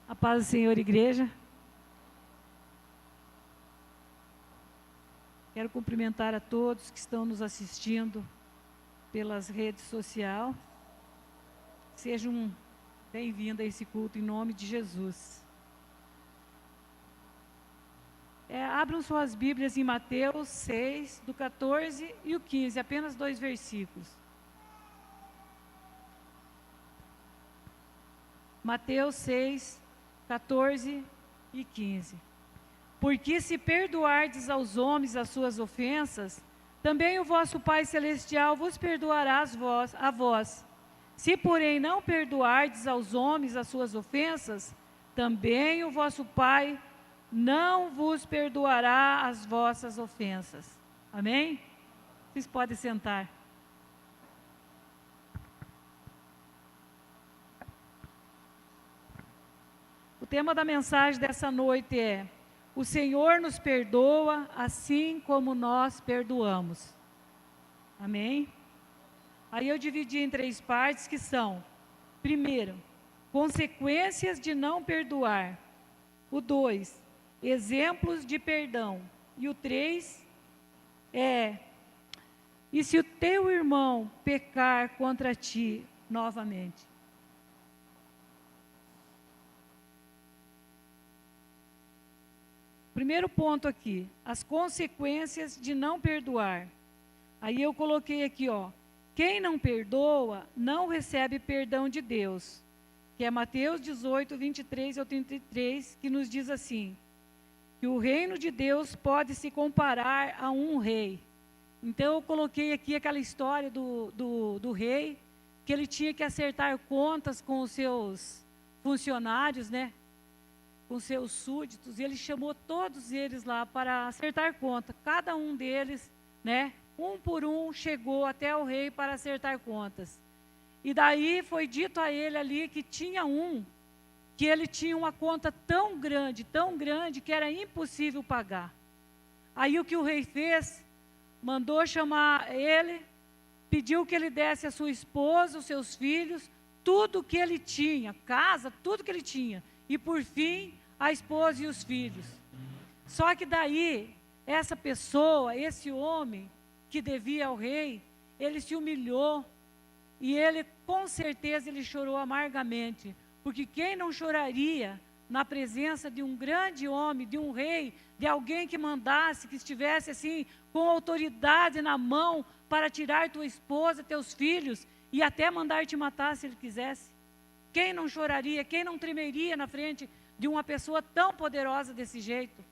A paz do Senhor, igreja. Quero cumprimentar a todos que estão nos assistindo pelas redes sociais. Sejam bem-vindos a esse culto em nome de Jesus. Abram suas Bíblias em Mateus 6, do 14 e o 15, apenas 2 versículos. Mateus 6, 14 e 15. Porque se perdoardes aos homens as suas ofensas, também o vosso Pai Celestial vos perdoará a vós. Se, porém, não perdoardes aos homens as suas ofensas, também o vosso Pai não vos perdoará as vossas ofensas. Amém? Vocês podem sentar. O tema da mensagem dessa noite é: o Senhor nos perdoa assim como nós perdoamos. Amém? Aí eu dividi em 3 partes que são: primeiro, consequências de não perdoar. O 2, exemplos de perdão. E o 3 e se o teu irmão pecar contra ti novamente? Primeiro ponto aqui, as consequências de não perdoar. Aí eu coloquei aqui, quem não perdoa não recebe perdão de Deus, que é Mateus 18, 23 ao 33, que nos diz assim, que o reino de Deus pode se comparar a um rei. Então eu coloquei aqui aquela história do rei, que ele tinha que acertar contas com os seus funcionários, né? Com seus súditos, e ele chamou todos eles lá para acertar conta. Cada um deles, né, um por um, chegou até o rei para acertar contas. E daí foi dito a ele ali que tinha que ele tinha uma conta tão grande, que era impossível pagar. Aí o que o rei fez? Mandou chamar ele, pediu que ele desse a sua esposa, os seus filhos, tudo que ele tinha, casa, tudo que ele tinha. E por fim, a esposa e os filhos. Só que daí, essa pessoa, esse homem que devia ao rei, ele se humilhou e ele, com certeza, ele chorou amargamente. Porque quem não choraria na presença de um grande homem, de um rei, de alguém que mandasse, que estivesse assim, com autoridade na mão para tirar tua esposa, teus filhos e até mandar te matar se ele quisesse? Quem não choraria, quem não tremeria na frente de uma pessoa tão poderosa desse jeito?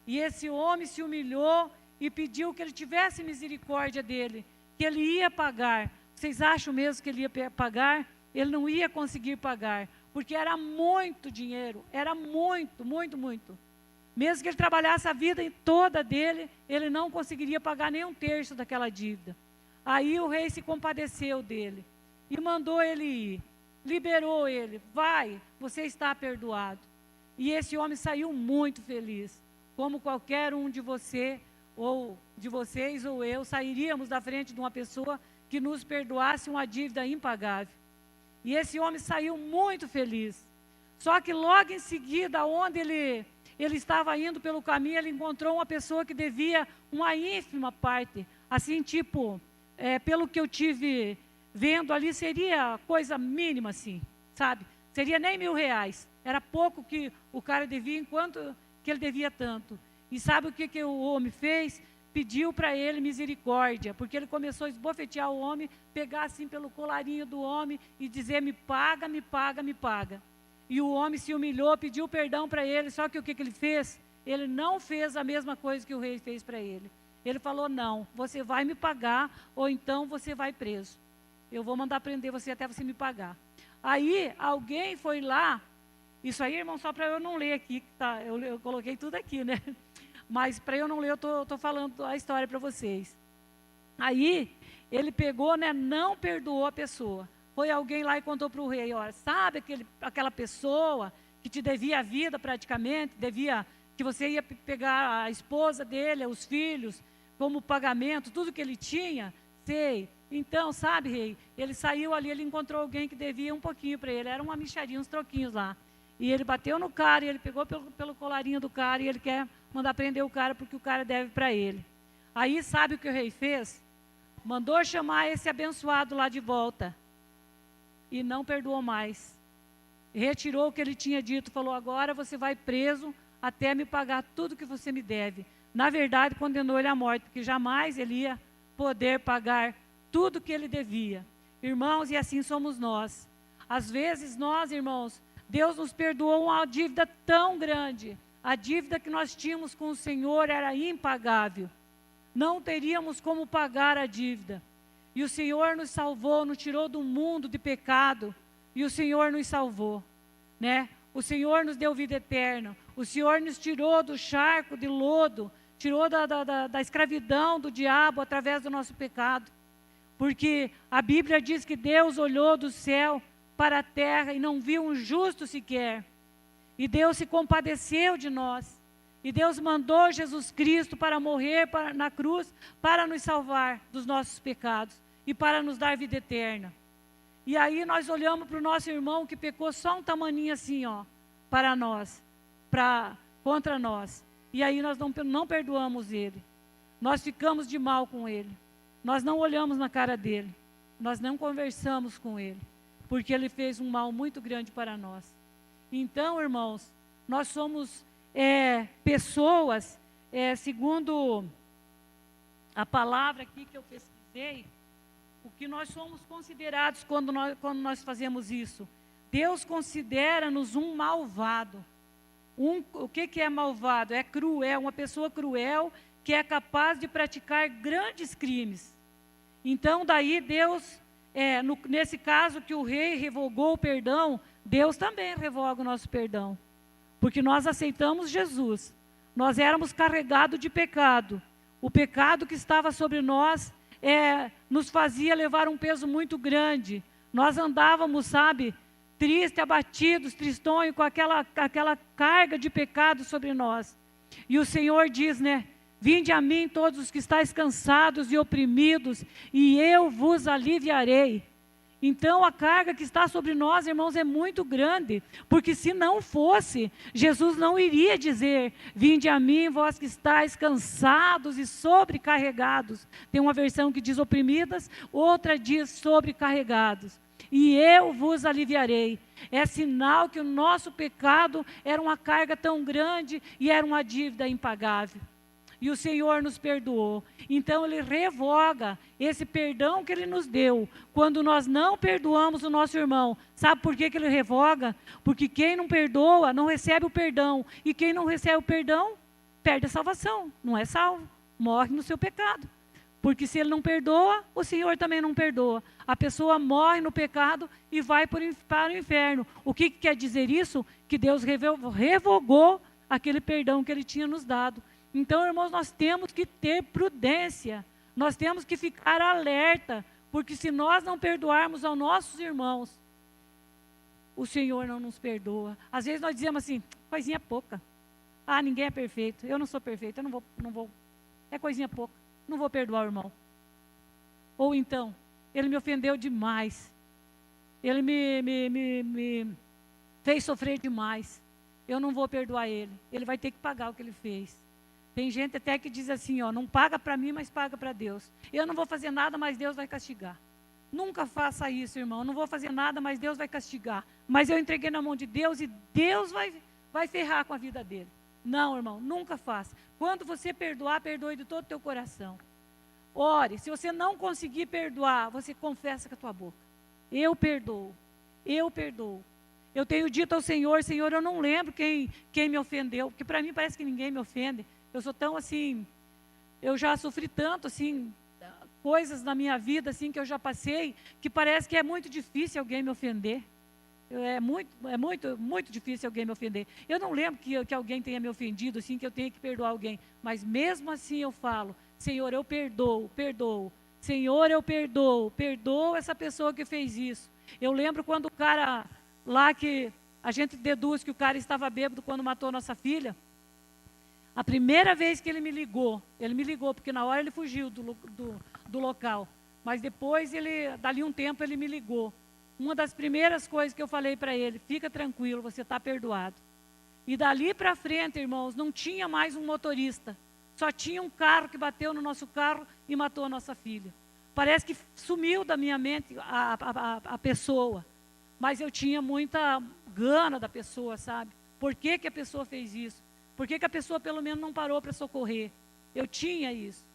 E esse homem se humilhou e pediu que ele tivesse misericórdia dele, que ele ia pagar. Vocês acham mesmo que ele ia pagar? Ele não ia conseguir pagar, porque era muito dinheiro, era muito, muito, muito. Mesmo que ele trabalhasse a vida toda dele, ele não conseguiria pagar nem 1/3 daquela dívida. Aí o rei se compadeceu dele e mandou ele ir. Liberou ele, vai, você está perdoado. E esse homem saiu muito feliz, como qualquer um de você, ou de vocês ou eu, sairíamos da frente de uma pessoa que nos perdoasse uma dívida impagável. E esse homem saiu muito feliz. Só que logo em seguida, onde ele estava indo pelo caminho, ele encontrou uma pessoa que devia uma ínfima parte, assim tipo, pelo que eu tive vendo ali, seria coisa mínima assim, sabe? Seria nem R$1.000. Era pouco que o cara devia, enquanto que ele devia tanto. E sabe o que o homem fez? Pediu para ele misericórdia, porque ele começou a esbofetear o homem, pegar assim pelo colarinho do homem e dizer: me paga, me paga, me paga. E o homem se humilhou, pediu perdão para ele, só que o que ele fez? Ele não fez a mesma coisa que o rei fez para ele. Ele falou: não, você vai me pagar ou então você vai preso. Eu vou mandar prender você até você me pagar. Aí alguém foi lá, isso aí, irmão, só para eu não ler aqui, tá? Eu coloquei tudo aqui, né? Mas para eu não ler, eu estou falando a história para vocês. Aí ele pegou, né, não perdoou a pessoa. Foi alguém lá e contou para o rei: olha, sabe aquela pessoa que te devia a vida praticamente, que você ia pegar a esposa dele, os filhos, como pagamento, tudo que ele tinha? Sei. Então, sabe, rei, ele saiu ali, ele encontrou alguém que devia um pouquinho para ele, era uma mixaria, uns troquinhos lá. E ele bateu no cara, e ele pegou pelo colarinho do cara, e ele quer mandar prender o cara, porque o cara deve para ele. Aí, sabe o que o rei fez? Mandou chamar esse abençoado lá de volta. E não perdoou mais. Retirou o que ele tinha dito, falou, agora você vai preso até me pagar tudo que você me deve. Na verdade, condenou ele à morte, porque jamais ele ia poder pagar tudo que ele devia. Irmãos, e assim somos nós. Às vezes nós, irmãos, Deus nos perdoou uma dívida tão grande. A dívida que nós tínhamos com o Senhor era impagável. Não teríamos como pagar a dívida. E o Senhor nos salvou, nos tirou do mundo de pecado. E o Senhor nos salvou, né? O Senhor nos deu vida eterna. O Senhor nos tirou do charco de lodo, tirou da escravidão do diabo através do nosso pecado. Porque a Bíblia diz que Deus olhou do céu para a terra e não viu um justo sequer. E Deus se compadeceu de nós. E Deus mandou Jesus Cristo para morrer na cruz, para nos salvar dos nossos pecados e para nos dar vida eterna. E aí nós olhamos para o nosso irmão que pecou só um tamaninho assim, ó, para nós, contra nós. E aí nós não perdoamos ele. Nós ficamos de mal com ele. Nós não olhamos na cara dele. Nós não conversamos com ele. Porque ele fez um mal muito grande para nós. Então, irmãos, nós somos pessoas, segundo a palavra aqui que eu pesquisei, o que nós somos considerados quando nós fazemos isso. Deus considera-nos um malvado. O que é malvado? É cruel, uma pessoa cruel que é capaz de praticar grandes crimes. Então, daí Deus, nesse caso que o rei revogou o perdão, Deus também revoga o nosso perdão. Porque nós aceitamos Jesus. Nós éramos carregados de pecado. O pecado que estava sobre nós nos fazia levar um peso muito grande. Nós andávamos, sabe, tristes, abatidos, tristonhos, com aquela carga de pecado sobre nós. E o Senhor diz, né? Vinde a mim todos os que estáis cansados e oprimidos, e eu vos aliviarei. Então a carga que está sobre nós, irmãos, é muito grande, porque se não fosse, Jesus não iria dizer, vinde a mim vós que estáis cansados e sobrecarregados. Tem uma versão que diz oprimidas, outra diz sobrecarregados. E eu vos aliviarei. É sinal que o nosso pecado era uma carga tão grande e era uma dívida impagável. E o Senhor nos perdoou. Então Ele revoga esse perdão que Ele nos deu. Quando nós não perdoamos o nosso irmão. Sabe por que Ele revoga? Porque quem não perdoa não recebe o perdão. E quem não recebe o perdão, perde a salvação. Não é salvo. Morre no seu pecado. Porque se Ele não perdoa, o Senhor também não perdoa. A pessoa morre no pecado e vai para o inferno. O que quer dizer isso? Que Deus revogou aquele perdão que Ele tinha nos dado. Então, irmãos, nós temos que ter prudência, nós temos que ficar alerta, porque se nós não perdoarmos aos nossos irmãos, o Senhor não nos perdoa. Às vezes nós dizemos assim, coisinha pouca. Ah, ninguém é perfeito, eu não sou perfeito, eu não vou, é coisinha pouca, não vou perdoar o irmão. Ou então, ele me ofendeu demais, ele me fez sofrer demais, eu não vou perdoar ele vai ter que pagar o que ele fez. Tem gente até que diz assim, ó, não paga para mim, mas paga para Deus. Eu não vou fazer nada, mas Deus vai castigar. Nunca faça isso, irmão. Não vou fazer nada, mas Deus vai castigar. Mas eu entreguei na mão de Deus e Deus vai ferrar com a vida dele. Não, irmão, nunca faça. Quando você perdoar, perdoe de todo o teu coração. Ore, se você não conseguir perdoar, você confessa com a tua boca. Eu perdoo, eu perdoo. Eu tenho dito ao Senhor, Senhor, eu não lembro quem me ofendeu, porque para mim parece que ninguém me ofende. Eu sou tão assim, eu já sofri tanto assim, coisas na minha vida assim que eu já passei, que parece que é muito difícil alguém me ofender. É muito difícil alguém me ofender. Eu não lembro que alguém tenha me ofendido, assim, que eu tenha que perdoar alguém. Mas mesmo assim eu falo, Senhor, eu perdoo. Senhor, eu perdoo essa pessoa que fez isso. Eu lembro quando o cara lá que a gente deduz que o cara estava bêbado quando matou nossa filha. A primeira vez que ele me ligou, porque na hora ele fugiu do local. Mas depois, dali um tempo, ele me ligou. uma das primeiras coisas que eu falei para ele, fica tranquilo, você está perdoado. E dali para frente, irmãos, não tinha mais um motorista. Só tinha um carro que bateu no nosso carro e matou a nossa filha. Parece que sumiu da minha mente a pessoa. Mas eu tinha muita gana da pessoa, sabe? Por que que a pessoa fez isso? Por que que a pessoa pelo menos não parou para socorrer? Eu tinha isso.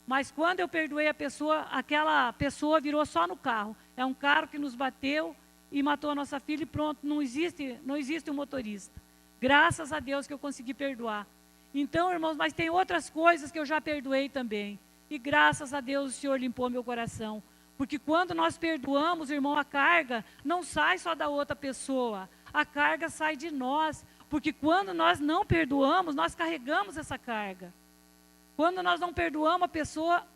Mas quando eu perdoei a pessoa, aquela pessoa virou só no carro. É um carro que nos bateu e matou a nossa filha e pronto, não existe um motorista. Graças a Deus que eu consegui perdoar. Então, irmãos, mas tem outras coisas que eu já perdoei também. E graças a Deus o Senhor limpou meu coração. Porque quando nós perdoamos, irmão, a carga não sai só da outra pessoa. A carga sai de nós. Porque quando nós não perdoamos, nós carregamos essa carga. Quando nós não perdoamos a pessoa,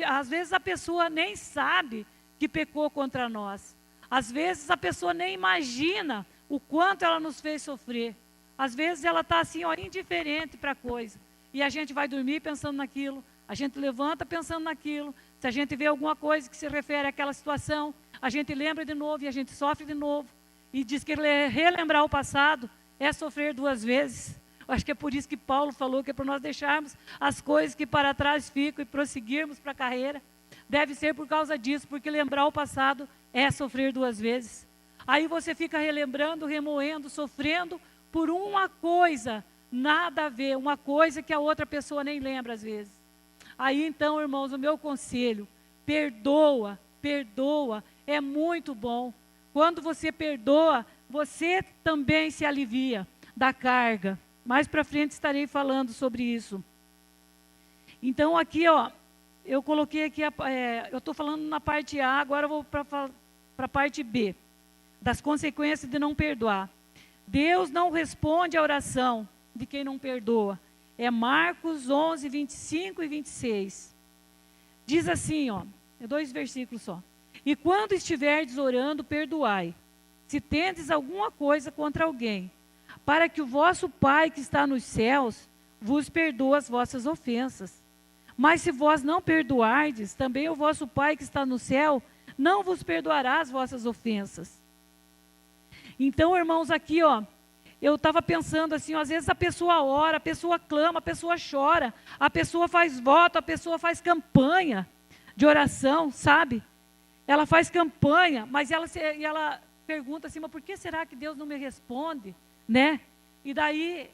às vezes a pessoa nem sabe que pecou contra nós. Às vezes a pessoa nem imagina o quanto ela nos fez sofrer. Às vezes ela está assim, ó, indiferente para a coisa. E a gente vai dormir pensando naquilo. A gente levanta pensando naquilo. Se a gente vê alguma coisa que se refere àquela situação, a gente lembra de novo e a gente sofre de novo. E diz que relembrar o passado é sofrer duas vezes. Eu acho que é por isso que Paulo falou que é para nós deixarmos as coisas que para trás ficam e prosseguirmos para a carreira. Deve ser por causa disso, porque lembrar o passado é sofrer duas vezes. Aí você fica relembrando, remoendo, sofrendo por uma coisa, nada a ver, uma coisa que a outra pessoa nem lembra às vezes. Aí então, irmãos, o meu conselho, perdoa, perdoa, é muito bom. Quando você perdoa, você também se alivia da carga. Mais para frente estarei falando sobre isso. Então aqui, ó, eu coloquei aqui, eu estou falando na parte A, agora eu vou para a parte B, das consequências de não perdoar. Deus não responde à oração de quem não perdoa. É Marcos 11, 25 e 26. Diz assim, ó, é 2 versículos só. E quando estiverdes orando, perdoai, se tendes alguma coisa contra alguém, para que o vosso Pai que está nos céus vos perdoe as vossas ofensas. Mas se vós não perdoardes, também o vosso Pai que está no céu não vos perdoará as vossas ofensas. Então, irmãos, aqui, ó, eu estava pensando assim, ó, às vezes a pessoa ora, a pessoa clama, a pessoa chora, a pessoa faz voto, a pessoa faz campanha de oração, sabe? Ela faz campanha, mas ela pergunta assim, mas por que será que Deus não me responde? Né? E daí,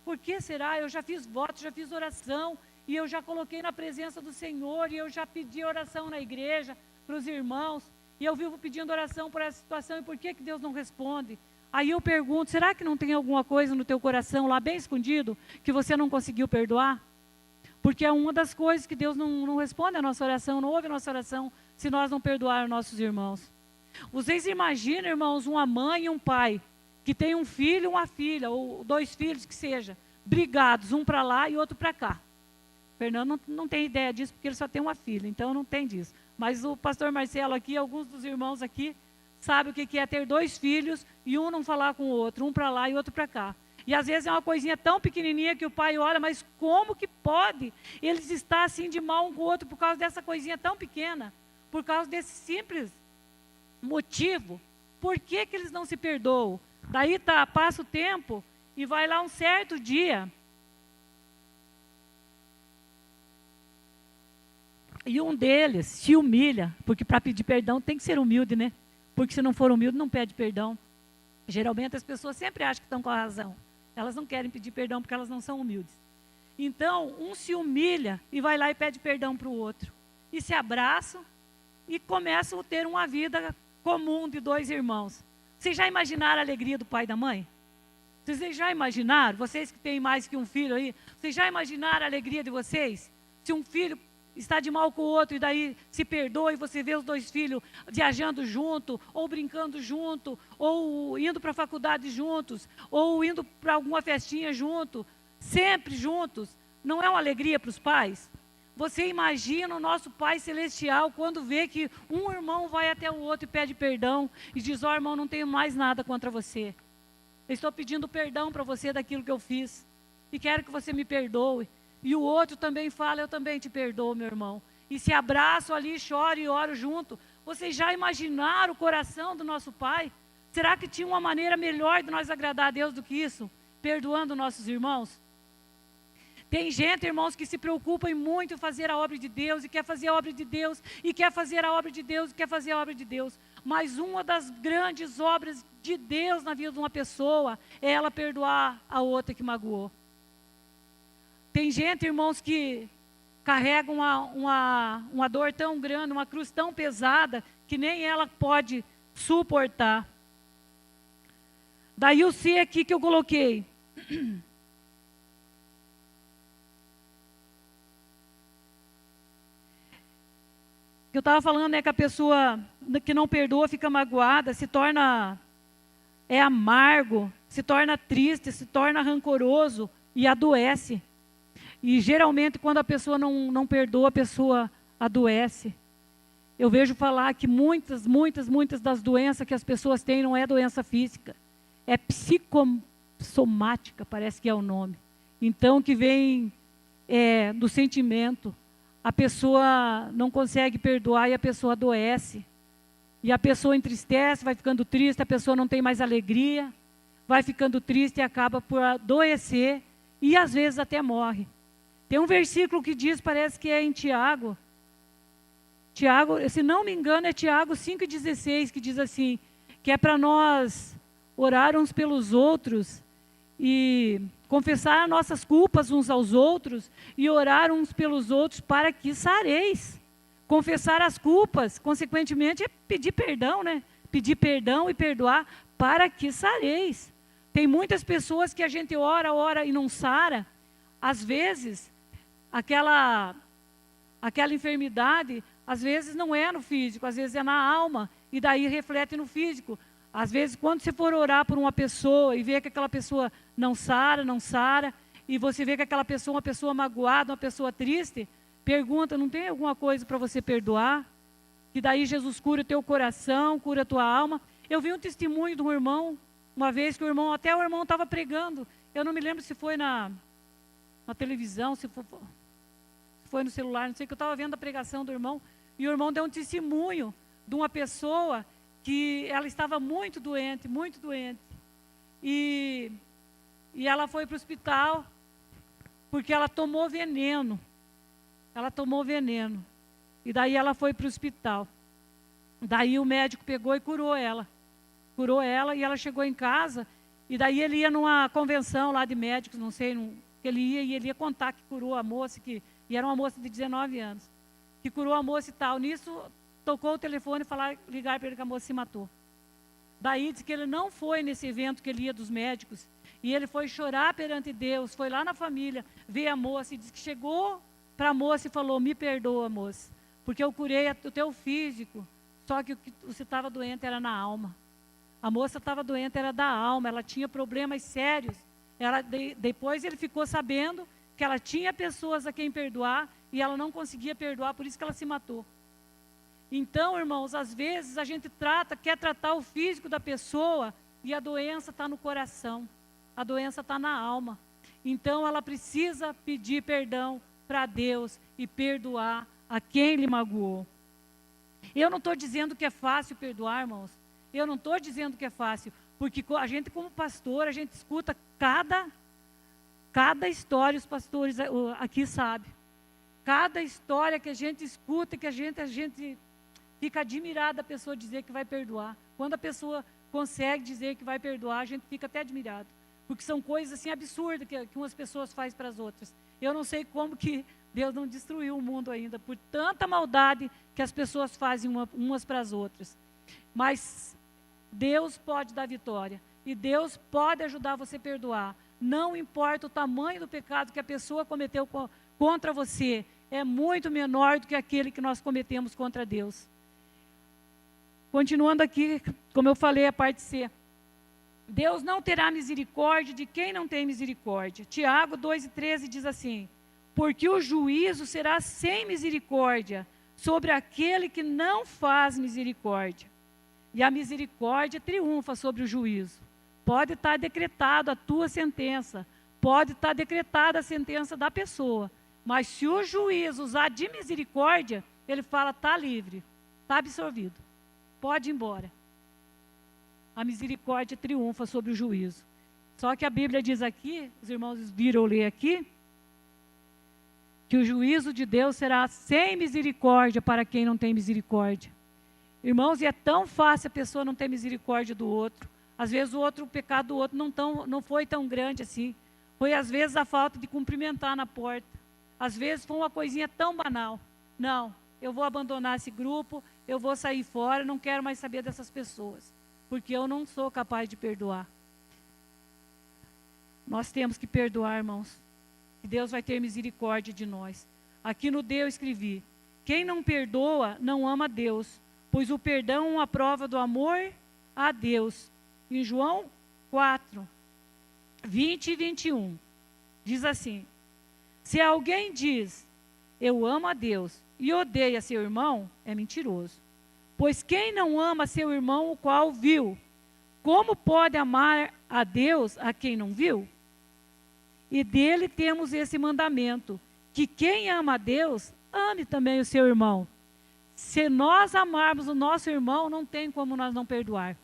por que será? Eu já fiz voto, já fiz oração, e eu já coloquei na presença do Senhor, e eu já pedi oração na igreja, para os irmãos, e eu vivo pedindo oração por essa situação, e por que Deus não responde? Aí eu pergunto, será que não tem alguma coisa no teu coração lá bem escondido, que você não conseguiu perdoar? Porque é uma das coisas que Deus não responde a nossa oração, não ouve a nossa oração, se nós não perdoarmos nossos irmãos. Vocês imaginam, irmãos, uma mãe e um pai, que tem um filho e uma filha, ou 2 filhos que seja, brigados, um para lá e outro para cá. Fernando não tem ideia disso, porque ele só tem uma filha, então não tem disso. Mas o pastor Marcelo aqui, alguns dos irmãos aqui, sabem o que é ter 2 filhos e um não falar com o outro, um para lá e outro para cá. E às vezes é uma coisinha tão pequenininha que o pai olha, mas como que pode eles estar assim de mal um com o outro por causa dessa coisinha tão pequena? Por causa desse simples motivo. Por que eles não se perdoam? Daí passa o tempo e vai lá um certo dia. E um deles se humilha, porque para pedir perdão tem que ser humilde, né? Porque se não for humilde, não pede perdão. Geralmente as pessoas sempre acham que estão com a razão. Elas não querem pedir perdão porque elas não são humildes. Então, um se humilha e vai lá e pede perdão para o outro. E se abraçam e começam a ter uma vida comum de 2 irmãos. Vocês já imaginaram a alegria do pai e da mãe? Vocês já imaginaram? Vocês que têm mais que um filho aí, vocês já imaginaram a alegria de vocês? Se um filho está de mal com o outro e daí se perdoa e você vê os 2 filhos viajando junto, ou brincando junto, ou indo para a faculdade juntos, ou indo para alguma festinha junto, sempre juntos. Não é uma alegria para os pais? Você imagina o nosso Pai Celestial quando vê que um irmão vai até o outro e pede perdão e diz, ó irmão, não tenho mais nada contra você. Eu estou pedindo perdão para você daquilo que eu fiz e quero que você me perdoe. E o outro também fala, eu também te perdoo, meu irmão. E se abraçam ali, choram e oram junto, Vocês já imaginaram o coração do nosso Pai? Será que tinha uma maneira melhor de nós agradar a Deus do que isso? Perdoando nossos irmãos? Tem gente, irmãos, que se preocupa em muito em fazer a obra de Deus, e quer fazer a obra de Deus, e quer fazer a obra de Deus, e quer fazer a obra de Deus. Mas uma das grandes obras de Deus na vida de uma pessoa é ela perdoar a outra que magoou. Tem gente, irmãos, que carrega uma dor tão grande, uma cruz tão pesada, que nem ela pode suportar. Daí o C aqui que eu coloquei. Que eu estava falando é que a pessoa que não perdoa fica magoada, se torna amargo, se torna triste, se torna rancoroso e adoece. E geralmente quando a pessoa não perdoa, a pessoa adoece. Eu vejo falar que muitas das doenças que as pessoas têm não é doença física, é psicossomática, parece que é o nome. Então que vem do sentimento. A pessoa não consegue perdoar e a pessoa adoece. E a pessoa entristece, vai ficando triste, a pessoa não tem mais alegria, vai ficando triste e acaba por adoecer e às vezes até morre. Tem um versículo que diz, parece que é em Tiago, se não me engano é Tiago 5,16, que diz assim, que é para nós orar uns pelos outros e confessar nossas culpas uns aos outros e orar uns pelos outros para que sareis. Confessar as culpas, consequentemente, é pedir perdão, né? Pedir perdão e perdoar para que sareis. Tem muitas pessoas que a gente ora e não sara. Às vezes, aquela enfermidade, às vezes não é no físico, às vezes é na alma, e daí reflete no físico. Às vezes, quando você for orar por uma pessoa e ver que aquela pessoa não sara, e você vê que aquela pessoa é uma pessoa magoada, uma pessoa triste, pergunta, não tem alguma coisa para você perdoar? Que daí Jesus cura o teu coração, cura a tua alma. Eu vi um testemunho de um irmão, uma vez que o irmão estava pregando, eu não me lembro se foi na televisão, se foi no celular, não sei, que eu estava vendo a pregação do irmão, e o irmão deu um testemunho de uma pessoa que ela estava muito doente, e ela foi para o hospital, porque ela tomou veneno, e daí ela foi para o hospital, daí o médico pegou e curou ela, e ela chegou em casa, e daí ele ia numa convenção lá de médicos, não sei, que ele ia contar que curou a moça, e era uma moça de 19 anos, que curou a moça e tal. Nisso, tocou o telefone e ligar para ele que a moça se matou. Daí disse que ele não foi nesse evento que ele ia dos médicos, e ele foi chorar perante Deus, foi lá na família, ver a moça, e disse que chegou para a moça e falou, me perdoa, moça, porque eu curei o teu físico, só que o que você estava doente era na alma. A moça estava doente, era da alma, ela tinha problemas sérios. Depois ele ficou sabendo que ela tinha pessoas a quem perdoar, e ela não conseguia perdoar, por isso que ela se matou. Então, irmãos, às vezes a gente quer tratar o físico da pessoa, e a doença está no coração, a doença está na alma. Então ela precisa pedir perdão para Deus e perdoar a quem lhe magoou. Eu não estou dizendo que é fácil perdoar, irmãos. Eu não estou dizendo que é fácil, porque a gente como pastor, a gente escuta cada história, os pastores aqui sabem. Cada história que a gente escuta, que a gente fica admirado a pessoa dizer que vai perdoar. Quando a pessoa consegue dizer que vai perdoar, a gente fica até admirado. Porque são coisas assim absurdas que umas pessoas fazem para as outras. Eu não sei como que Deus não destruiu o mundo ainda, por tanta maldade que as pessoas fazem umas para as outras. Mas Deus pode dar vitória. E Deus pode ajudar você a perdoar. Não importa o tamanho do pecado que a pessoa cometeu contra você, é muito menor do que aquele que nós cometemos contra Deus. Continuando aqui, como eu falei, a parte C. Deus não terá misericórdia de quem não tem misericórdia. Tiago 2,13 diz assim, porque o juízo será sem misericórdia sobre aquele que não faz misericórdia. E a misericórdia triunfa sobre o juízo. Pode estar decretada a tua sentença, pode estar decretada a sentença da pessoa, mas se o juiz usar de misericórdia, ele fala, está livre, está absolvido. Pode ir embora. A misericórdia triunfa sobre o juízo. Só que a Bíblia diz aqui, os irmãos viram ler aqui, que o juízo de Deus será sem misericórdia para quem não tem misericórdia. Irmãos, e é tão fácil a pessoa não ter misericórdia do outro. Às vezes o pecado do outro não foi tão grande assim. Foi às vezes a falta de cumprimentar na porta. Às vezes foi uma coisinha tão banal. Não, eu vou abandonar esse grupo, eu vou sair fora, não quero mais saber dessas pessoas. Porque eu não sou capaz de perdoar. Nós temos que perdoar, irmãos. E Deus vai ter misericórdia de nós. Aqui no D eu escrevi: quem não perdoa não ama a Deus, pois o perdão é uma prova do amor a Deus. Em João 4, 20 e 21, diz assim: se alguém diz, eu amo a Deus, e odeia seu irmão, é mentiroso. Pois quem não ama seu irmão, o qual viu, como pode amar a Deus a quem não viu? E dele temos esse mandamento, que quem ama a Deus, ame também o seu irmão. Se nós amarmos o nosso irmão, não tem como nós não perdoar.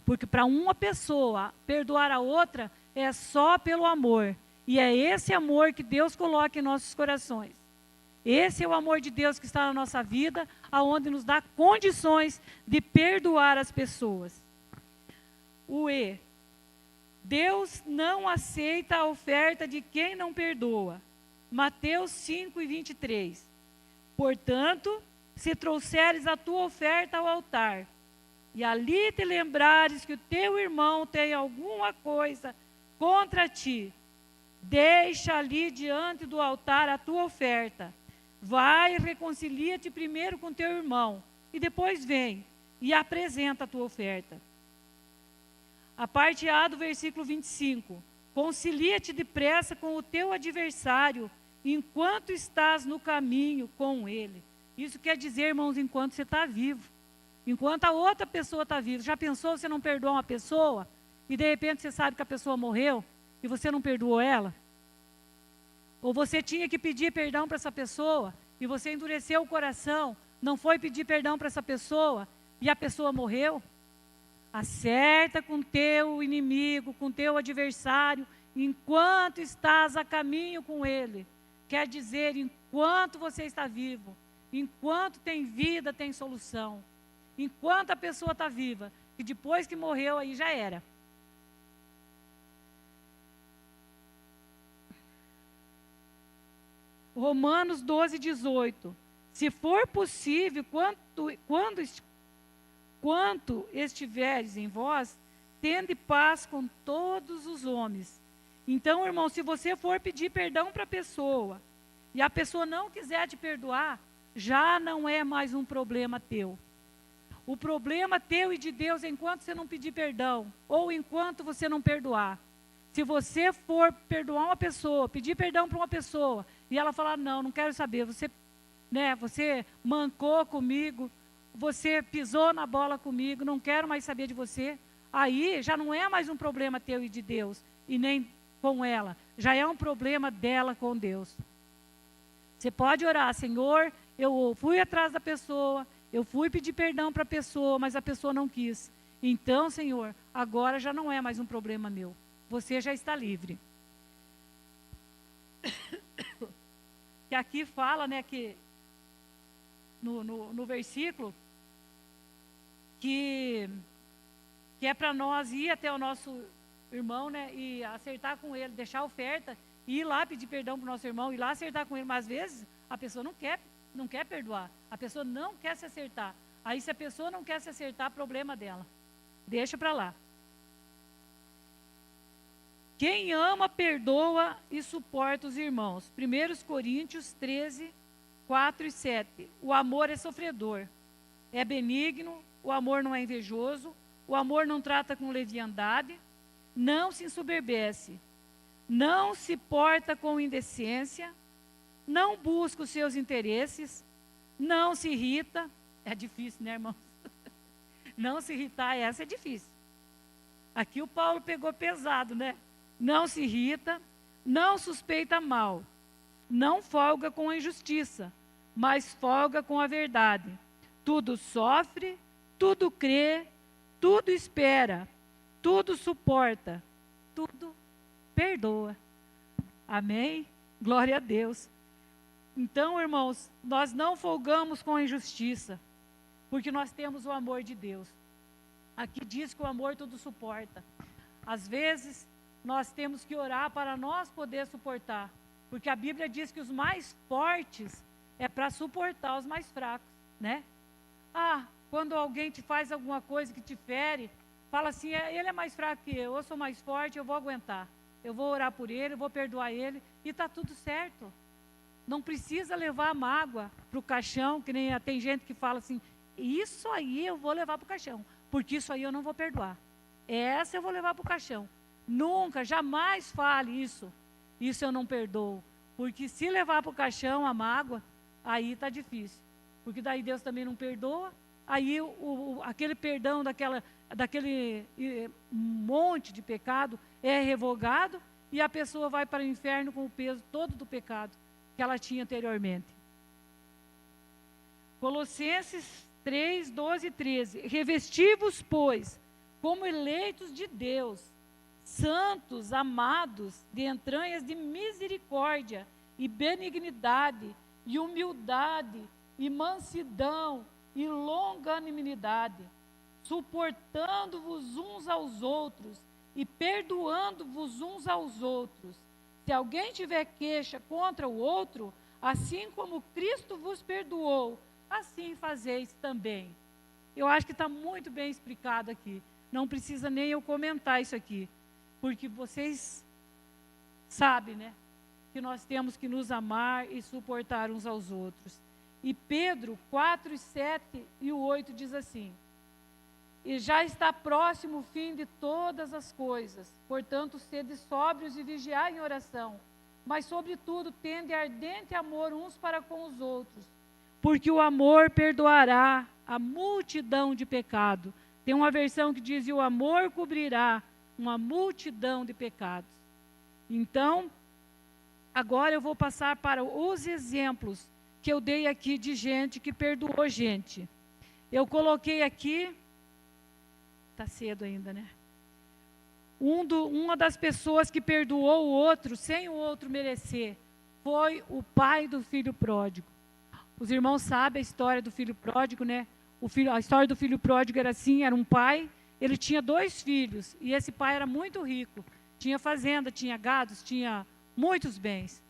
Porque para uma pessoa perdoar a outra é só pelo amor. E é esse amor que Deus coloca em nossos corações. Esse é o amor de Deus que está na nossa vida, aonde nos dá condições de perdoar as pessoas. O E. Deus não aceita a oferta de quem não perdoa. Mateus 5 e 23. Portanto, se trouxeres a tua oferta ao altar, e ali te lembrares que o teu irmão tem alguma coisa contra ti, deixa ali diante do altar a tua oferta. Vai e reconcilia-te primeiro com teu irmão, e depois vem e apresenta a tua oferta. A parte A do versículo 25. Concilia-te depressa com o teu adversário, enquanto estás no caminho com ele. Isso quer dizer, irmãos, enquanto você está vivo. Enquanto a outra pessoa está viva. Já pensou você não perdoar uma pessoa e de repente você sabe que a pessoa morreu e você não perdoou ela? Ou você tinha que pedir perdão para essa pessoa e você endureceu o coração, não foi pedir perdão para essa pessoa e a pessoa morreu? Acerta com teu inimigo, com teu adversário, enquanto estás a caminho com ele. Quer dizer, enquanto você está vivo, enquanto tem vida, tem solução. Enquanto a pessoa está viva, e depois que morreu, aí já era. Romanos 12, 18. Se for possível, quanto estiveres em vós, tende paz com todos os homens. Então, irmão, se você for pedir perdão para a pessoa, e a pessoa não quiser te perdoar, já não é mais um problema teu. O problema teu e de Deus é enquanto você não pedir perdão, ou enquanto você não perdoar. Se você for perdoar uma pessoa, pedir perdão para uma pessoa, e ela falar, não quero saber, você mancou comigo, você pisou na bola comigo, não quero mais saber de você, aí já não é mais um problema teu e de Deus, e nem com ela, já é um problema dela com Deus. Você pode orar, Senhor, eu fui atrás da pessoa, eu fui pedir perdão para a pessoa, mas a pessoa não quis. Então, Senhor, agora já não é mais um problema meu. Você já está livre. Que aqui fala, que no versículo, que é para nós ir até o nosso irmão, e acertar com ele, deixar a oferta, e ir lá pedir perdão para o nosso irmão, ir lá acertar com ele. Mas às vezes a pessoa não quer perdoar, a pessoa não quer se acertar. Aí se a pessoa não quer se acertar, problema dela. Deixa para lá. Quem ama, perdoa e suporta os irmãos. 1 Coríntios 13, 4 e 7. O amor é sofredor, é benigno, o amor não é invejoso, o amor não trata com leviandade, não se ensoberbece, não se porta com indecência, não busca os seus interesses, não se irrita. É difícil, né, irmãos? Não se irritar, essa é difícil. Aqui o Paulo pegou pesado, né? Não se irrita, não suspeita mal, não folga com a injustiça, mas folga com a verdade. tudo sofre, tudo crê, tudo espera, tudo suporta, tudo perdoa. Amém? Glória a Deus. Então, irmãos, nós não folgamos com a injustiça, porque nós temos o amor de Deus. Aqui diz que o amor tudo suporta. Às vezes, nós temos que orar para nós poder suportar, porque a Bíblia diz que os mais fortes é para suportar os mais fracos, né? Quando alguém te faz alguma coisa que te fere, fala assim, ele é mais fraco que eu sou mais forte, eu vou aguentar. Eu vou orar por ele, eu vou perdoar ele, e está tudo certo. Não precisa levar a mágoa para o caixão, que nem tem gente que fala assim, isso aí eu vou levar para o caixão, porque isso aí eu não vou perdoar. Essa eu vou levar para o caixão. Nunca, jamais fale isso. Isso eu não perdoo. Porque se levar para o caixão a mágoa, aí está difícil. Porque daí Deus também não perdoa. Aí aquele perdão daquele monte de pecado é revogado e a pessoa vai para o inferno com o peso todo do pecado que ela tinha anteriormente. Colossenses 3, 12 e 13. Revesti-vos, pois, como eleitos de Deus, santos, amados, de entranhas de misericórdia e benignidade e humildade e mansidão e longanimidade, suportando-vos uns aos outros e perdoando-vos uns aos outros. Se alguém tiver queixa contra o outro, assim como Cristo vos perdoou, assim fazeis também. Eu acho que está muito bem explicado aqui. Não precisa nem eu comentar isso aqui, porque vocês sabem, né, que nós temos que nos amar e suportar uns aos outros. E Pedro 4, 7 e 8 diz assim, e já está próximo o fim de todas as coisas, portanto, sede sóbrios e vigiai em oração, mas sobretudo tende ardente amor uns para com os outros, porque o amor perdoará a multidão de pecado. Tem uma versão que diz, e o amor cobrirá uma multidão de pecados. Então, agora eu vou passar para os exemplos que eu dei aqui de gente que perdoou gente. Eu coloquei aqui, está cedo ainda, né? Uma das pessoas que perdoou o outro, sem o outro merecer, foi o pai do filho pródigo. Os irmãos sabem a história do filho pródigo, né? A história do filho pródigo era assim, era um pai, ele tinha 2 filhos, e esse pai era muito rico, tinha fazenda, tinha gados, tinha muitos bens,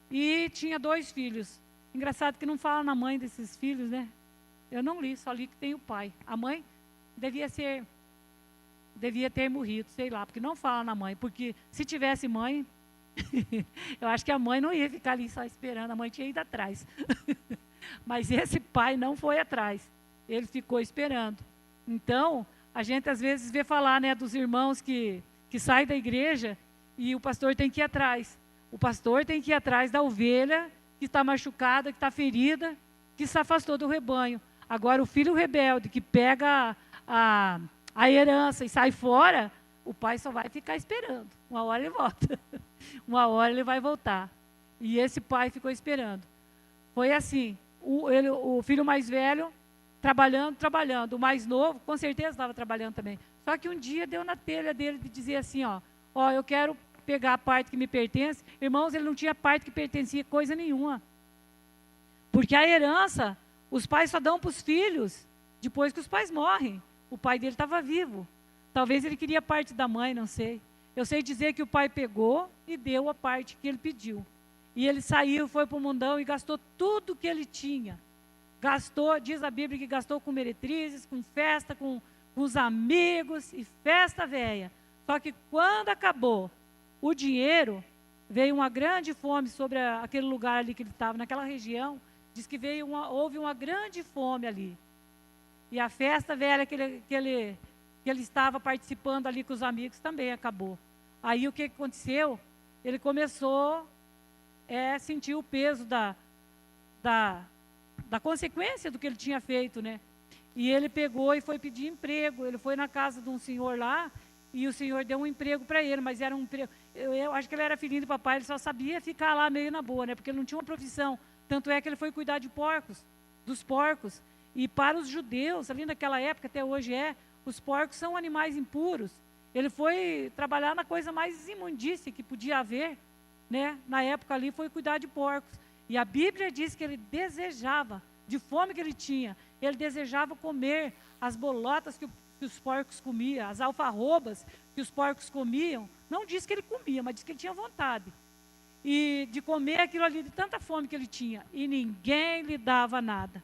e tinha 2 filhos. Engraçado que não fala na mãe desses filhos, né? Eu não li, só li que tem o pai. A mãe devia ter morrido, sei lá, porque não fala na mãe, porque se tivesse mãe, eu acho que a mãe não ia ficar ali só esperando, a mãe tinha ido atrás. Mas esse pai não foi atrás, ele ficou esperando. Então, a gente às vezes vê falar, né, dos irmãos que saem da igreja e o pastor tem que ir atrás. O pastor tem que ir atrás da ovelha que está machucada, que está ferida, que se afastou do rebanho. Agora, o filho rebelde que pega a herança e sai fora, o pai só vai ficar esperando. Uma hora ele volta. Uma hora ele vai voltar. E esse pai ficou esperando. Foi assim, o filho mais velho trabalhando. O mais novo, com certeza estava trabalhando também. Só que um dia deu na telha dele de dizer assim, ó, eu quero pegar a parte que me pertence. Irmãos, ele não tinha parte que pertencia coisa nenhuma. Porque a herança, os pais só dão para os filhos depois que os pais morrem. O pai dele estava vivo. Talvez ele queria parte da mãe, não sei. Eu sei dizer que o pai pegou e deu a parte que ele pediu. E ele saiu, foi para o mundão e gastou tudo que ele tinha. Gastou, diz a Bíblia que gastou com meretrizes, com festa, com os amigos e festa velha. Só que quando acabou o dinheiro, veio uma grande fome sobre aquele lugar ali que ele estava, naquela região. Diz que houve uma grande fome ali. E a festa velha que ele estava participando ali com os amigos também acabou. Aí o que aconteceu? Ele começou a sentir o peso da consequência do que ele tinha feito, né? E ele pegou e foi pedir emprego. Ele foi na casa de um senhor lá e o senhor deu um emprego para ele, mas era um emprego. Eu acho que ele era filhinho do papai, ele só sabia ficar lá meio na boa, né? Porque ele não tinha uma profissão. Tanto é que ele foi cuidar de porcos, dos porcos. E para os judeus, ali naquela época, até hoje os porcos são animais impuros. Ele foi trabalhar na coisa mais imundícia que podia haver, né? Na época ali foi cuidar de porcos. E a Bíblia diz que ele desejava, de fome que ele tinha, ele desejava comer as bolotas que os porcos comiam, as alfarrobas que os porcos comiam. Não diz que ele comia, mas diz que ele tinha vontade. E de comer aquilo ali, de tanta fome que ele tinha. E ninguém lhe dava nada.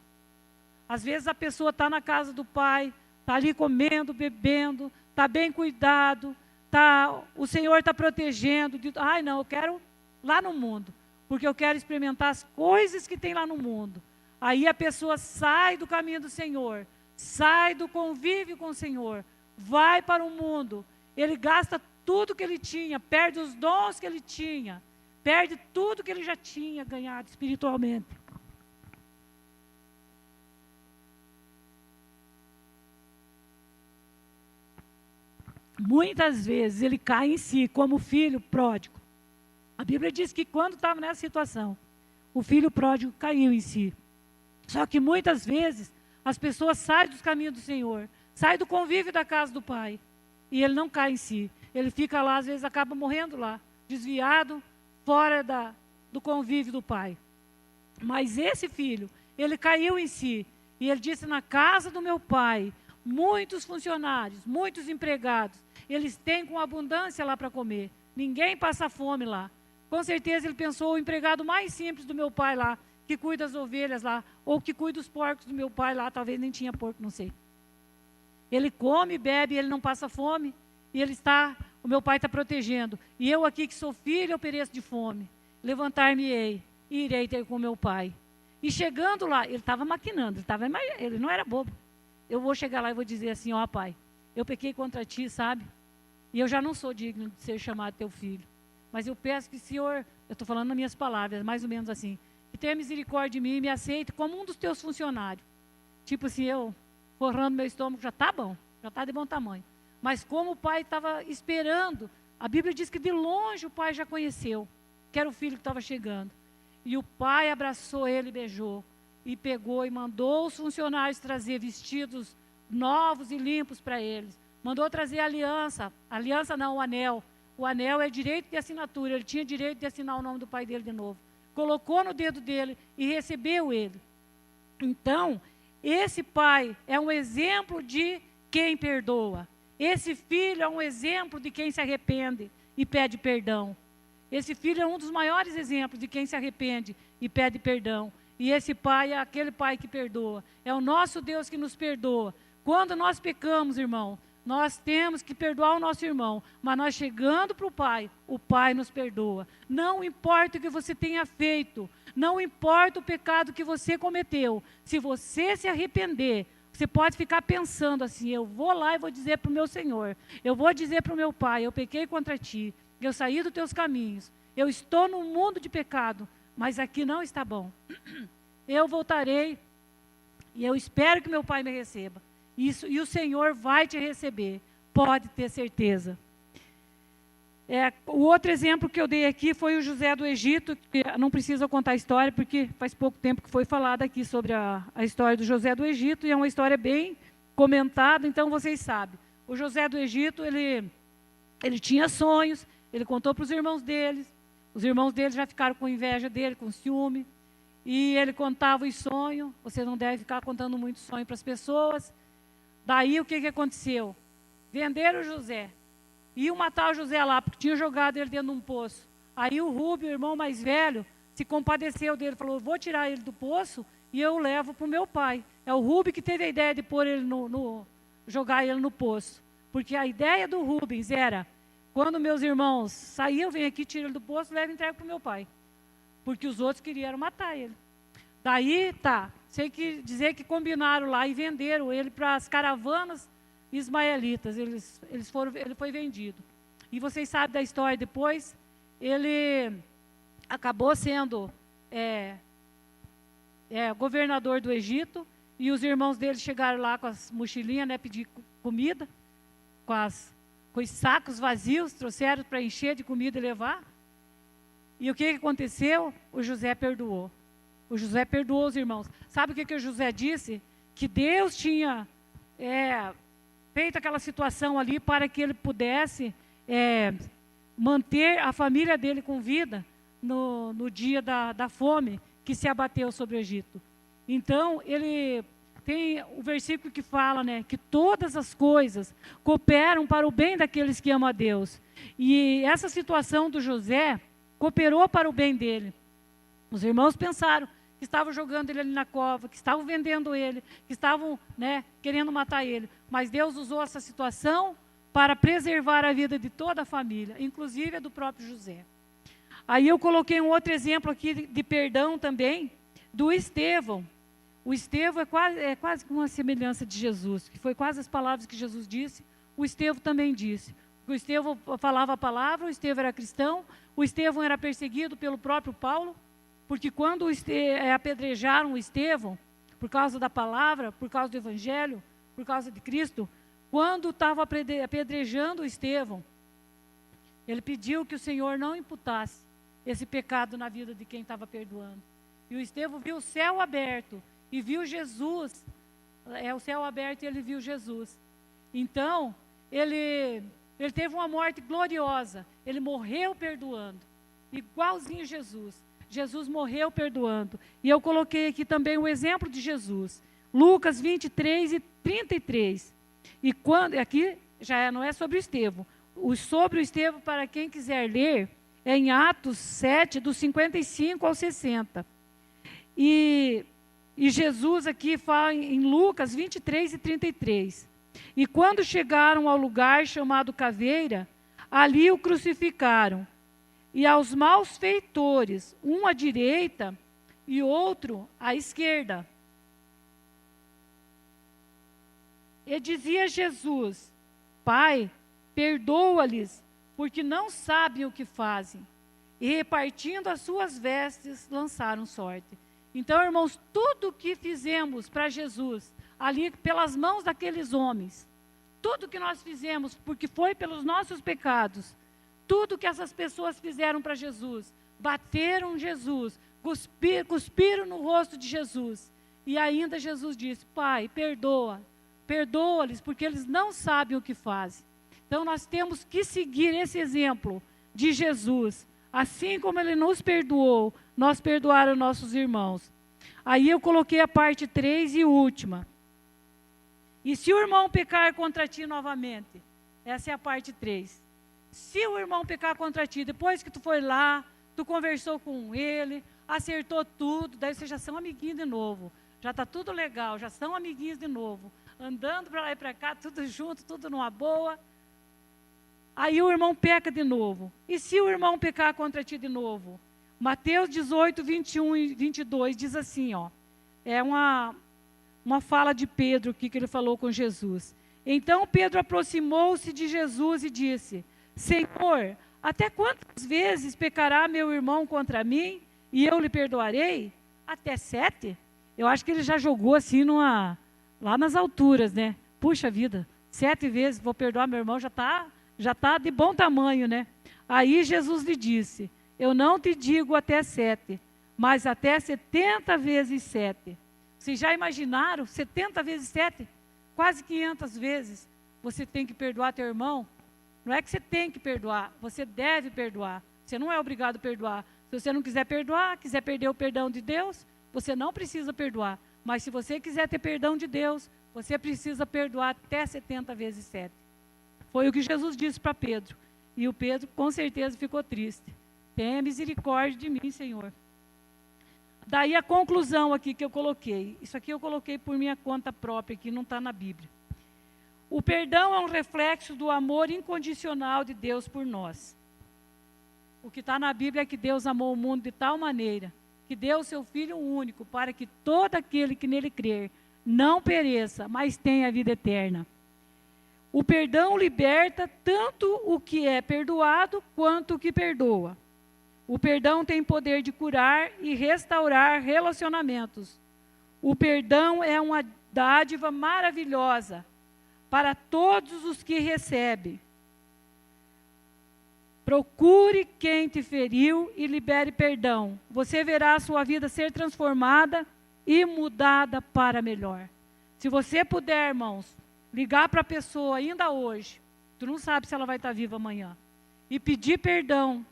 Às vezes a pessoa está na casa do pai, está ali comendo, bebendo, está bem cuidado, o Senhor está protegendo. Ai, não, eu quero lá no mundo, porque eu quero experimentar as coisas que tem lá no mundo. Aí a pessoa sai do caminho do Senhor, sai do convívio com o Senhor, vai para o mundo. Ele gasta tudo que ele tinha, perde os dons que ele tinha, perde tudo que ele já tinha ganhado espiritualmente. Muitas vezes ele cai em si, como o filho pródigo. A Bíblia diz que quando estava nessa situação, o filho pródigo caiu em si. Só que muitas vezes as pessoas saem dos caminhos do Senhor, saem do convívio da casa do pai, e ele não cai em si. Ele fica lá, às vezes acaba morrendo lá, desviado, fora do convívio do pai. Mas esse filho, ele caiu em si, e ele disse: na casa do meu pai, muitos funcionários, muitos empregados, eles têm com abundância lá para comer. Ninguém passa fome lá. Com certeza ele pensou: o empregado mais simples do meu pai lá, que cuida das ovelhas lá, ou que cuida dos porcos do meu pai lá, talvez nem tinha porco, não sei. Ele come, bebe, ele não passa fome, e o meu pai está protegendo. E eu aqui que sou filho, eu pereço de fome. Levantar-me-ei e irei ter com meu pai. E chegando lá, ele estava maquinando, ele não era bobo. Eu vou chegar lá e vou dizer assim: ó pai, eu pequei contra ti, sabe? E eu já não sou digno de ser chamado teu filho. Mas eu peço que o Senhor, eu estou falando nas minhas palavras, mais ou menos assim, que tenha misericórdia de mim e me aceite como um dos teus funcionários. Tipo assim, eu forrando meu estômago, já está bom, já está de bom tamanho. Mas como o pai estava esperando, a Bíblia diz que de longe o pai já conheceu, que era o filho que estava chegando. E o pai abraçou ele e beijou. E pegou e mandou os funcionários trazer vestidos novos e limpos para eles. Mandou trazer a aliança não, o anel. O anel é direito de assinatura, ele tinha direito de assinar o nome do pai dele de novo. Colocou no dedo dele e recebeu ele. Então, esse pai é um exemplo de quem perdoa. Esse filho é um exemplo de quem se arrepende e pede perdão. Esse filho é um dos maiores exemplos de quem se arrepende e pede perdão. E esse pai é aquele pai que perdoa. É o nosso Deus que nos perdoa. Quando nós pecamos, irmão, nós temos que perdoar o nosso irmão. Mas nós chegando para o pai nos perdoa. Não importa o que você tenha feito. Não importa o pecado que você cometeu. Se você se arrepender, você pode ficar pensando assim: eu vou lá e vou dizer para o meu Senhor. Eu vou dizer para o meu pai: eu pequei contra ti. Eu saí dos teus caminhos. Eu estou num mundo de pecado. Mas aqui não está bom. Eu voltarei e eu espero que meu pai me receba. E o Senhor vai te receber, pode ter certeza. O outro exemplo que eu dei aqui foi o José do Egito, que não precisa contar a história, porque faz pouco tempo que foi falado aqui sobre a história do José do Egito, e é uma história bem comentada, então vocês sabem. O José do Egito, ele tinha sonhos, ele contou para os irmãos dele já ficaram com inveja dele, com ciúme, e ele contava os sonhos. Você não deve ficar contando muito sonho para as pessoas. Daí o que aconteceu? Venderam o José, iam matar o José lá, porque tinham jogado ele dentro de um poço. Aí o Rubem, o irmão mais velho, se compadeceu dele, falou: vou tirar ele do poço e eu levo para o meu pai. É o Rubem que teve a ideia de pôr ele jogar ele no poço, porque a ideia do Rubens era: quando meus irmãos saíam, eu venho aqui, tiro ele do poço, levo e entrego para o meu pai. Porque os outros queriam matar ele. Daí, sei que dizer que combinaram lá e venderam ele para as caravanas ismaelitas. Ele foi vendido. E vocês sabem da história depois, ele acabou sendo governador do Egito, e os irmãos dele chegaram lá com as mochilinhas, né, pedir comida, com os sacos vazios, trouxeram para encher de comida e levar. E o que aconteceu? O José perdoou. O José perdoou os irmãos. Sabe o que o José disse? que Deus tinha feito aquela situação ali para que ele pudesse manter a família dele com vida no dia da fome que se abateu sobre o Egito. Então, ele tem o versículo que fala, né, que todas as coisas cooperam para o bem daqueles que amam a Deus. E essa situação do José cooperou para o bem dele. Os irmãos pensaram que estavam jogando ele ali na cova, que estavam vendendo ele, que estavam, né, querendo matar ele. Mas Deus usou essa situação para preservar a vida de toda a família, inclusive a do próprio José. Aí eu coloquei um outro exemplo aqui de perdão também, do Estevão. O Estevão é quase uma semelhança de Jesus, que foi quase as palavras que Jesus disse, o Estevão também disse. O Estevão falava a palavra, o Estevão era cristão, o Estevão era perseguido pelo próprio Paulo, porque quando apedrejaram o Estevão, por causa da palavra, por causa do Evangelho, por causa de Cristo, quando estava apedrejando o Estevão, ele pediu que o Senhor não imputasse esse pecado na vida de quem estava perdoando. E o Estevão viu o céu aberto e viu Jesus. O céu aberto e ele viu Jesus. Então, ele teve uma morte gloriosa. Ele morreu perdoando. Igualzinho Jesus. Jesus morreu perdoando. E eu coloquei aqui também o exemplo de Jesus. Lucas 23 e 33. E aqui já não é sobre o Estevão. Sobre o Estevão, para quem quiser ler, é em Atos 7, do 55 ao 60. E Jesus aqui fala em Lucas 23 e 33. E quando chegaram ao lugar chamado Caveira, ali o crucificaram. E aos malfeitores, um à direita e outro à esquerda. E dizia Jesus: Pai, perdoa-lhes, porque não sabem o que fazem. E repartindo as suas vestes, lançaram sorte. Então, irmãos, tudo que fizemos para Jesus, ali pelas mãos daqueles homens, tudo que nós fizemos, porque foi pelos nossos pecados, tudo que essas pessoas fizeram para Jesus, bateram Jesus, cuspiram no rosto de Jesus, e ainda Jesus disse: Pai, perdoa-lhes, porque eles não sabem o que fazem. Então, nós temos que seguir esse exemplo de Jesus. Assim como ele nos perdoou, nós perdoaram nossos irmãos. Aí eu coloquei a parte 3 e última. E se o irmão pecar contra ti novamente? Essa é a parte 3. Se o irmão pecar contra ti, depois que tu foi lá, tu conversou com ele, acertou tudo, daí vocês já são amiguinhos de novo. Já está tudo legal, já são amiguinhos de novo. Andando para lá e para cá, tudo junto, tudo numa boa. Aí o irmão peca de novo. E se o irmão pecar contra ti de novo? Mateus 18, 21 e 22 diz assim, ó. É uma fala de Pedro aqui que ele falou com Jesus. Então Pedro aproximou-se de Jesus e disse: Senhor, até quantas vezes pecará meu irmão contra mim e eu lhe perdoarei? Até 7? Eu acho que ele já jogou assim lá nas alturas, né? Puxa vida, 7 vezes vou perdoar meu irmão, já está de bom tamanho, né? Aí Jesus lhe disse: eu não te digo até 7, mas até 70 vezes 7. Vocês já imaginaram? 70 vezes 7? Quase 500 vezes você tem que perdoar teu irmão. Não é que você tem que perdoar, você deve perdoar. Você não é obrigado a perdoar. Se você não quiser perdoar, quiser perder o perdão de Deus, você não precisa perdoar. Mas se você quiser ter perdão de Deus, você precisa perdoar até 70 vezes 7. Foi o que Jesus disse para Pedro. E o Pedro, com certeza, ficou triste. Tenha misericórdia de mim, Senhor. Daí a conclusão aqui que eu coloquei. Isso aqui eu coloquei por minha conta própria, que não está na Bíblia. O perdão é um reflexo do amor incondicional de Deus por nós. O que está na Bíblia é que Deus amou o mundo de tal maneira que deu o seu Filho único para que todo aquele que nele crer não pereça, mas tenha a vida eterna. O perdão liberta tanto o que é perdoado quanto o que perdoa. O perdão tem poder de curar e restaurar relacionamentos. O perdão é uma dádiva maravilhosa para todos os que recebem. Procure quem te feriu e libere perdão. Você verá a sua vida ser transformada e mudada para melhor. Se você puder, irmãos, ligar para a pessoa ainda hoje, tu não sabe se ela vai estar viva amanhã, e pedir perdão,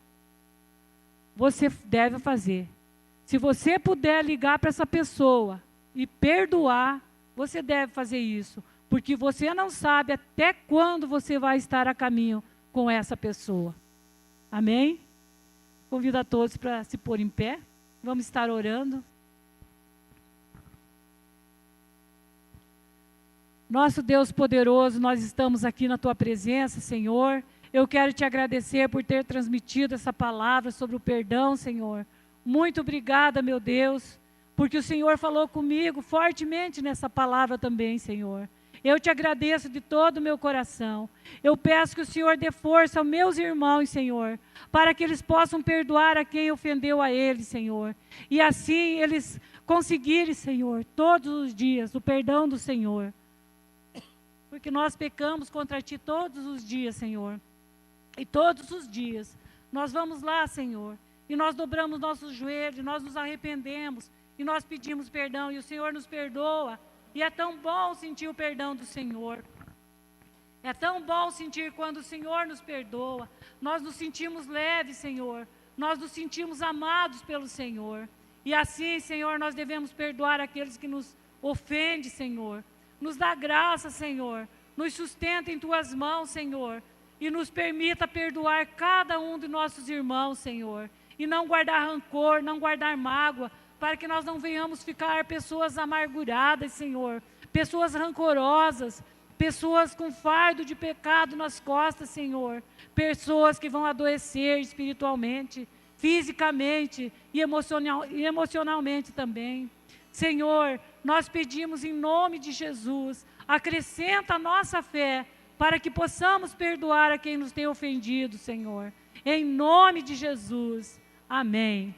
você deve fazer. Se você puder ligar para essa pessoa e perdoar, você deve fazer isso, porque você não sabe até quando você vai estar a caminho com essa pessoa. Amém? Convido a todos para se pôr em pé. Vamos estar orando. Nosso Deus poderoso, nós estamos aqui na Tua presença, Senhor. Eu quero Te agradecer por ter transmitido essa palavra sobre o perdão, Senhor. Muito obrigada, meu Deus, porque o Senhor falou comigo fortemente nessa palavra também, Senhor. Eu Te agradeço de todo o meu coração. Eu peço que o Senhor dê força aos meus irmãos, Senhor, para que eles possam perdoar a quem ofendeu a eles, Senhor. E assim eles conseguirem, Senhor, todos os dias o perdão do Senhor. Porque nós pecamos contra Ti todos os dias, Senhor. E todos os dias nós vamos lá, Senhor, e nós dobramos nossos joelhos, nós nos arrependemos e nós pedimos perdão e o Senhor nos perdoa. E é tão bom sentir o perdão do Senhor. É tão bom sentir quando o Senhor nos perdoa. Nós nos sentimos leves, Senhor. Nós nos sentimos amados pelo Senhor. E assim, Senhor, nós devemos perdoar aqueles que nos ofendem, Senhor. Nos dá graça, Senhor. Nos sustenta em Tuas mãos, Senhor. E nos permita perdoar cada um de nossos irmãos, Senhor. E não guardar rancor, não guardar mágoa, para que nós não venhamos ficar pessoas amarguradas, Senhor. Pessoas rancorosas, pessoas com fardo de pecado nas costas, Senhor. Pessoas que vão adoecer espiritualmente, fisicamente e emocionalmente também. Senhor, nós pedimos em nome de Jesus, acrescenta a nossa fé, para que possamos perdoar a quem nos tem ofendido, Senhor. Em nome de Jesus. Amém.